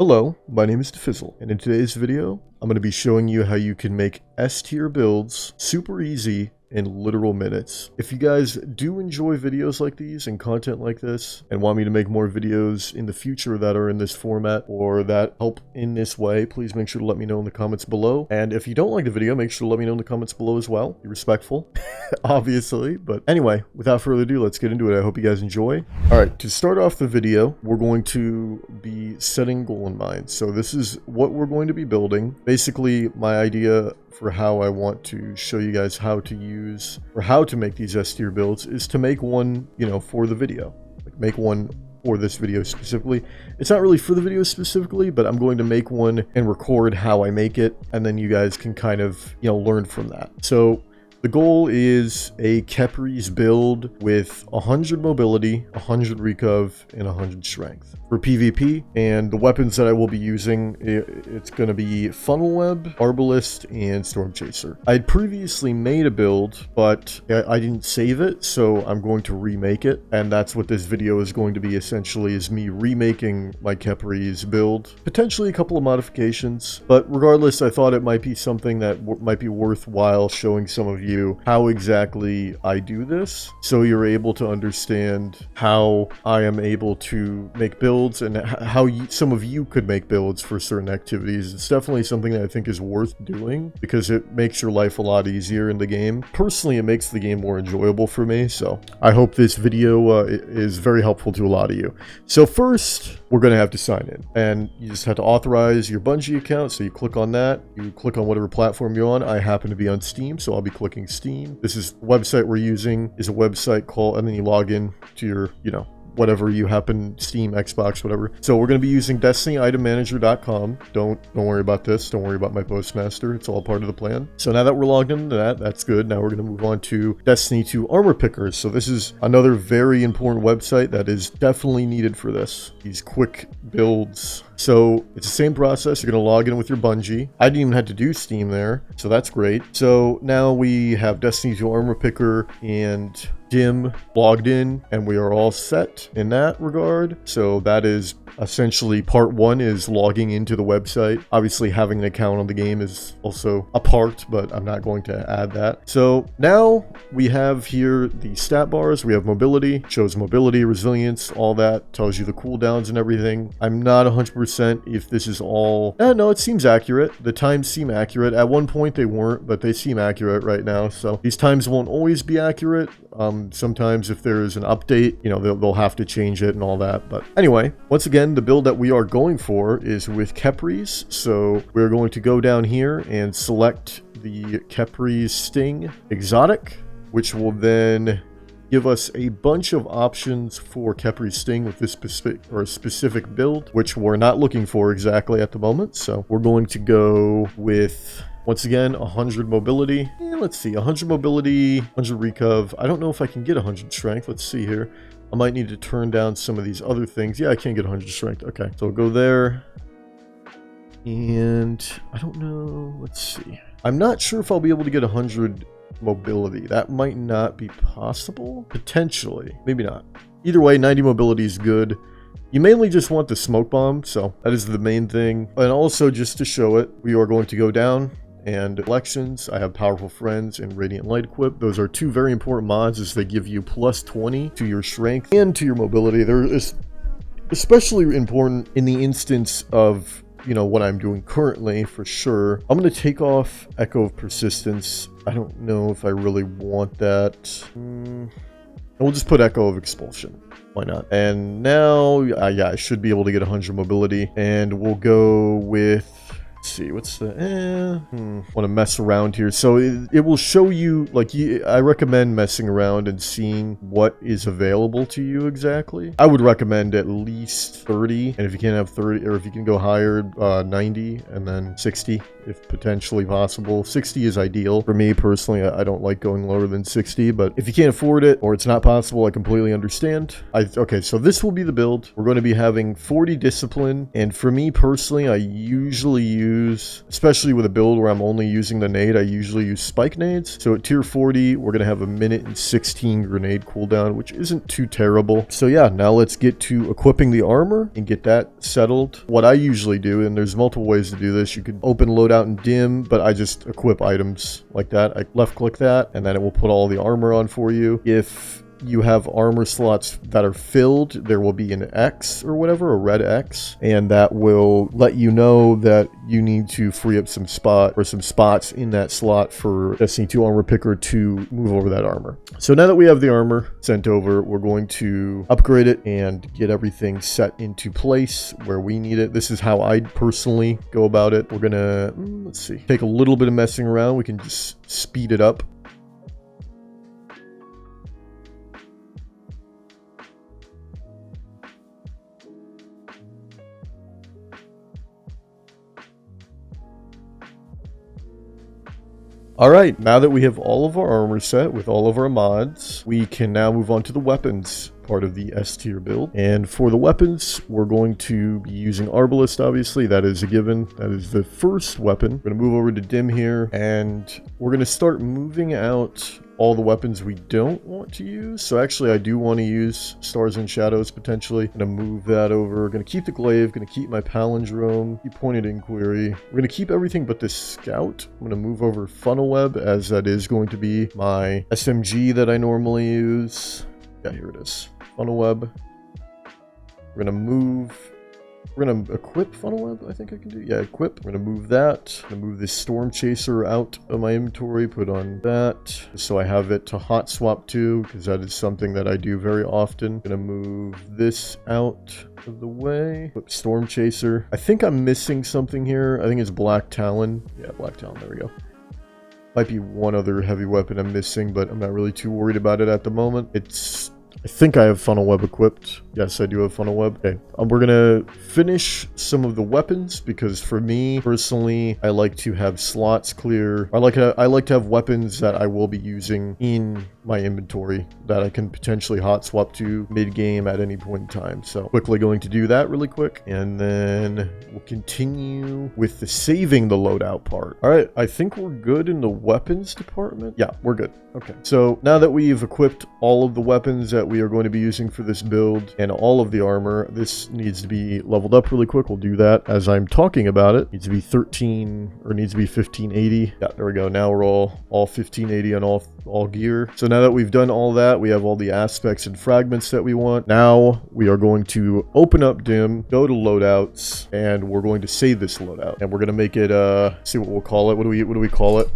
Hello, my name is Diffizzle, and in today's video, I'm going to be showing you how you can make S-tier builds super easy in literal minutes. If you guys do enjoy videos like these and content like this, and want me to make more videos in the future that are in this format or that help in this way, please make sure to let me know in the comments below. And if you don't like the video, make sure to let me know in the comments below as well. Be respectful, obviously. But anyway, without further ado, let's get into it. I hope you guys enjoy. Alright, to start off the video, we're going to be setting goal in mind. So this is what we're going to be building. Basically, my idea for how I want to show you guys how to use or how to make these S-tier builds is to make one, for the video. Like make one for this video specifically. It's not really for the video specifically, but I'm going to make one and record how I make it, and then you guys can kind of, learn from that. So the goal is a Kepries build with 100 mobility, 100 recov, and 100 strength for PvP. And the weapons that I will be using, it's going to be Funnel Web, Arbalist, and Storm Chaser. I had previously made a build, but I didn't save it, so I'm going to remake it. And that's what this video is going to be, essentially, is me remaking my Kepries build. Potentially a couple of modifications, but regardless, I thought it might be something that might be worthwhile showing some of you how exactly I do this, so you're able to understand how I am able to make builds and how some of you could make builds for certain activities. It's definitely something that I think is worth doing because it makes your life a lot easier in the game. Personally, it makes the game more enjoyable for me, so I hope this video is very helpful to a lot of you. So first, we're going to have to sign in, and you just have to authorize your Bungie account. So you click on that, you click on whatever platform you're on. I happen to be on Steam, so I'll be clicking Steam. This is the website we're using, is a website called, and then you log in to your, whatever you happen, Steam, Xbox, whatever. So we're going to be using DestinyItemManager.com. Don't worry about this. Don't worry about my Postmaster. It's all part of the plan. So now that we're logged into that, that's good. Now we're going to move on to Destiny 2 Armor Pickers. So this is another very important website that is definitely needed for this. These quick builds. So it's the same process. You're going to log in with your Bungie. I didn't even have to do Steam there, so that's great. So now we have Destiny 2 Armor Picker and Dim logged in, and we are all set in that regard. So that is essentially part one, is logging into the website. Obviously having an account on the game is also a part, but I'm not going to add that. So now we have here the stat bars. We have mobility, shows mobility, resilience, all that, tells you the cooldowns and everything. I'm not 100% if this is all, no, it seems accurate. The times seem accurate. At one point they weren't, but they seem accurate right now. So these times won't always be accurate. Sometimes if there is an update, they'll have to change it and all that. But anyway, once again, the build that we are going for is with Kepries. So we're going to go down here and select the Kepries Sting Exotic, which will then give us a bunch of options for Kepries Sting with this specific build, which we're not looking for exactly at the moment. So we're going to go with, once again, 100 mobility. Let's see, 100 mobility, 100 recov. I don't know if I can get 100 strength. Let's see here. I might need to turn down some of these other things. Yeah, I can't get 100 strength. Okay, so we'll go there. And I don't know. Let's see. I'm not sure if I'll be able to get 100 mobility. That might not be possible. Potentially. Maybe not. Either way, 90 mobility is good. You mainly just want the smoke bomb, so that is the main thing. And also, just to show it, we are going to go down and elections. I have Powerful Friends and Radiant Light equipped. Those are two very important mods, as they give you plus 20 to your strength and to your mobility. They're especially important in the instance of, what I'm doing currently, for sure. I'm going to take off Echo of Persistence. I don't know if I really want that. We'll just put Echo of Expulsion. Why not? And now, yeah, I should be able to get 100 mobility. And we'll go with, let's see, what's the, want to mess around here. So it will show you, like, I recommend messing around and seeing what is available to you exactly. I would recommend at least 30, and if you can't have 30, or if you can go higher, 90, and then 60 if potentially possible. 60 is ideal. For me personally, I don't like going lower than 60, but if you can't afford it or it's not possible, I completely understand. Okay, so this will be the build. We're going to be having 40 discipline, and for me personally, I usually use use, especially with a build where I'm only using the nade, I usually use spike nades. So at tier 40, we're going to have a minute and 16 grenade cooldown, which isn't too terrible. So yeah, now let's get to equipping the armor and get that settled. What I usually do, and there's multiple ways to do this, you could open loadout and dim, but I just equip items like that. I left click that, and then it will put all the armor on for you. If you have armor slots that are filled, there will be an X or whatever, a red X, and that will let you know that you need to free up some spots in that slot for Destiny 2 armor picker to move over that armor. So now that we have the armor sent over, we're going to upgrade it and get everything set into place where we need it. This is how I personally go about it. We're gonna, let's see, take a little bit of messing around. We can just speed it up. Alright, now that we have all of our armor set with all of our mods, we can now move on to the weapons part of the S tier build. And for the weapons, we're going to be using Arbalest, obviously. That is a given. That is the first weapon. We're going to move over to Dim here, and we're going to start moving out all the weapons we don't want to use. So actually, I do want to use Stars and Shadows, potentially. I'm going to move that over. Going to keep the Glaive. Going to keep my Palindrome. Keep Pointed Inquiry. We're going to keep everything but the Scout. I'm going to move over Funnel Web, as that is going to be my SMG that I normally use. Yeah, here it is. Funnel Web. We're going to equip Funnel Web, I think I can do. Yeah, equip. I'm going to move that. I'm going to move this Storm Chaser out of my inventory, put on that, so I have it to hot swap to, because that is something that I do very often. I'm going to move this out of the way. Equip Storm Chaser. I think I'm missing something here. I think it's Black Talon. Yeah, Black Talon. There we go. Might be one other heavy weapon I'm missing, but I'm not really too worried about it at the moment. I think I have Funnel Web equipped. Yes, I do have Funnel Web. Okay, we're gonna finish some of the weapons, because for me personally, I like to have slots clear. I like to have weapons that I will be using in my inventory that I can potentially hot swap to mid-game at any point in time. So quickly going to do that really quick, and then we'll continue with the saving the loadout part. All right, I think we're good in the weapons department. Yeah, we're good. Okay, so now that we've equipped all of the weapons that we are going to be using for this build and all of the armor, this needs to be leveled up really quick. We'll do that as I'm talking about it. Needs to be 13, or needs to be 1580. Yeah, there we go. Now we're all 1580 on all gear. So now that we've done all that, we have all the aspects and fragments that we want. Now we are going to open up Dim, go to loadouts, and we're going to save this loadout. And we're going to make it, see what we'll call it. What do we call it?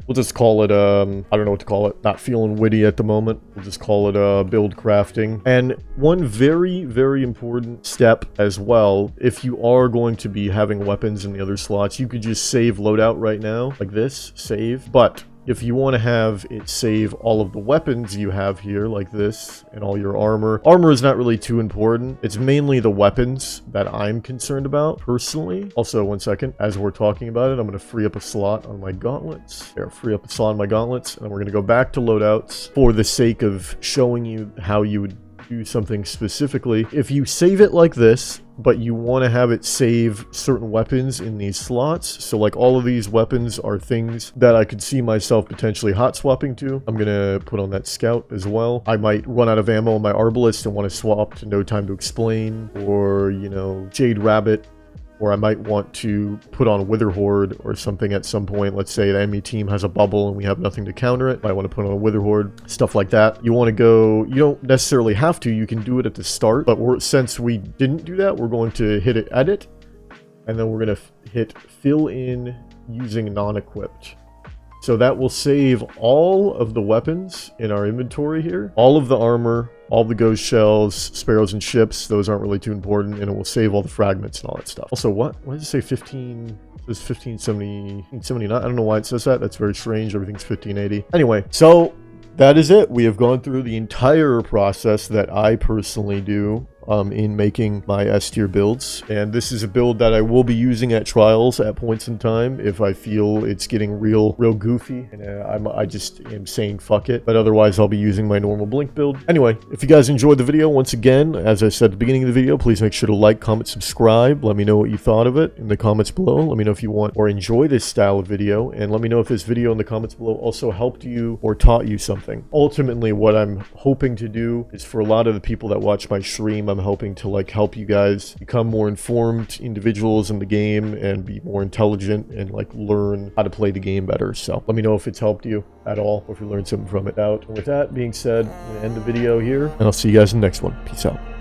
We'll just call it, I don't know what to call it. Not feeling witty at the moment. We'll just call it build crafting. And one very, very important step as well, if you are going to be having weapons in the other slots, you could just save loadout right now, like this, save. But if you want to have it save all of the weapons you have here, like this, and all your armor. Armor is not really too important. It's mainly the weapons that I'm concerned about, personally. Also, one second, as we're talking about it, I'm going to free up a slot on my gauntlets. There, free up a slot on my gauntlets, and then we're going to go back to loadouts for the sake of showing you how you would do something specifically. If you save it like this, but you want to have it save certain weapons in these slots, so like all of these weapons are things that I could see myself potentially hot swapping to. I'm gonna put on that Scout as well. I might run out of ammo on my Arbalest and want to swap to No Time to Explain, or, you know, Jade Rabbit, or I might want to put on Wither Horde or something at some point. Let's say the enemy team has a bubble and we have nothing to counter it. I want to put on a Wither Horde, stuff like that. You want to go, you don't necessarily have to, you can do it at the start, but since we didn't do that, we're going to hit it edit, and then we're going to hit fill in using non-equipped. So that will save all of the weapons in our inventory here, all of the armor, all the ghost shells, sparrows, and ships. Those aren't really too important, and it will save all the fragments and all that stuff. Also, why does it say 15? It says 1570, 1579. I don't know why it says that. That's very strange. Everything's 1580. Anyway, so that is it. We have gone through the entire process that I personally do in making my S tier builds. And this is a build that I will be using at trials at points in time if I feel it's getting real goofy and I just am saying fuck it. But otherwise, I'll be using my normal blink build. Anyway, if you guys enjoyed the video, once again, as I said at the beginning of the video, please make sure to like, comment, subscribe. Let me know what you thought of it in the comments below. Let me know if you want or enjoy this style of video, and let me know if this video in the comments below also helped you or taught you something. Ultimately, what I'm hoping to do is, for a lot of the people that watch my stream, I'm hoping to like help you guys become more informed individuals in the game and be more intelligent and like learn how to play the game better. So let me know if it's helped you at all, or if you learned something from it out. And with that being said, I'm gonna end the video here, and I'll see you guys in the next one. Peace out.